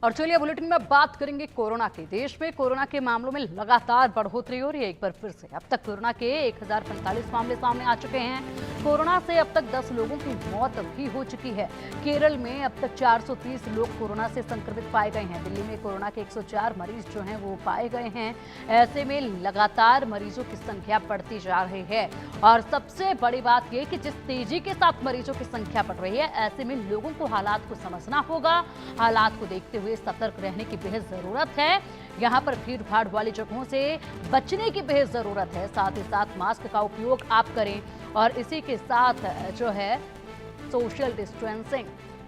और चलिए बुलेटिन में बात करेंगे कोरोना की। देश में कोरोना के मामलों में लगातार बढ़ोतरी हो रही है। एक बार फिर से अब तक कोरोना के 1045 मामले सामने आ चुके हैं। कोरोना से अब तक 10 लोगों की मौत भी हो चुकी है। केरल में अब तक 430 लोग कोरोना से संक्रमित पाए गए हैं। दिल्ली में कोरोना के 104 मरीज जो हैं वो पाए गए हैं। ऐसे में लगातार मरीजों की संख्या बढ़ती जा रही है और सबसे बड़ी बात यह कि जिस तेजी के साथ मरीजों की संख्या बढ़ रही है, ऐसे में लोगों को हालात को समझना होगा। हालात को देखते हुए सतर्क रहने की बेहद जरूरत है। यहाँ पर भीड़ भाड़ वाली जगहों से बचने की बेहद जरूरत है। साथ ही साथ मास्क का उपयोग आप करें और इसी के साथ जो है सोशल डिस्टेंसिंग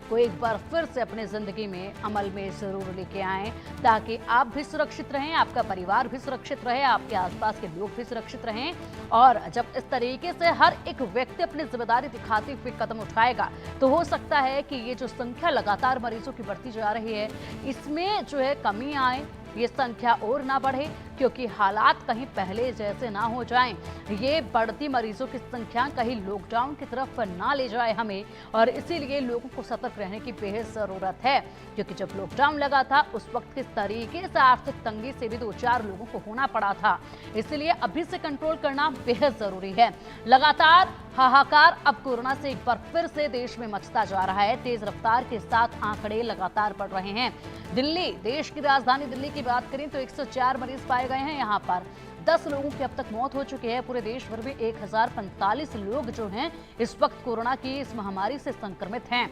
को एक बार फिर से अपने जिंदगी में अमल में जरूर लेके आएं, ताकि आप भी सुरक्षित रहें, आपका परिवार भी सुरक्षित रहे, आपके आसपास के लोग भी सुरक्षित रहें। और जब इस तरीके से हर एक व्यक्ति अपनी जिम्मेदारी दिखाते हुए कदम उठाएगा तो हो सकता है कि ये जो संख्या लगातार मरीजों की बढ़ती जा रही है, इसमें जो है कमी आए, ये संख्या और ना बढ़े, क्योंकि हालात कहीं पहले जैसे ना हो जाएं। ये बढ़ती मरीजों की संख्या कहीं लॉकडाउन की तरफ ना ले जाए हमें, और इसीलिए लोगों को सतर्क रहने की बेहद जरूरत है। क्योंकि जब लॉकडाउन लगा था उस वक्त किस तरीके से आर्थिक तंगी से भी 2-4 लोगों को होना पड़ा था, इसलिए अभी से कंट्रोल करना बेहद जरूरी है। लगातार हाहाकार अब कोरोना से एक बार फिर से देश में मचता जा रहा है। तेज रफ्तार के साथ आंकड़े लगातार बढ़ रहे हैं। दिल्ली, देश की राजधानी दिल्ली की बात करें तो 104 मरीज पाए गए हैं। यहाँ पर 10 लोगों की अब तक मौत हो चुकी है। पूरे देश भर में 1045 लोग जो हैं इस वक्त कोरोना की इस महामारी से संक्रमित हैं।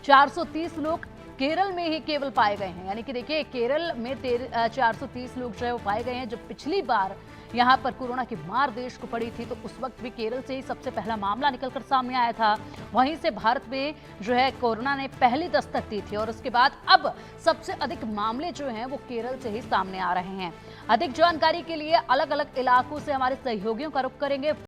430 लोग केरल में ही केवल पाए गए हैं। यानी कि देखिए, केरल में 430 लोग जो है वो पाए गए हैं। जब पिछली बार यहाँ पर कोरोना की मार देश को पड़ी थी तो उस वक्त भी केरल से ही सबसे पहला मामला निकलकर सामने आया था। वहीं से भारत में जो है कोरोना ने पहली दस्तक दी थी और उसके बाद अब सबसे अधिक मामले जो हैं वो केरल से ही सामने आ रहे हैं। अधिक जानकारी के लिए अलग अलग इलाकों से हमारे सहयोगियों का रुख करेंगे।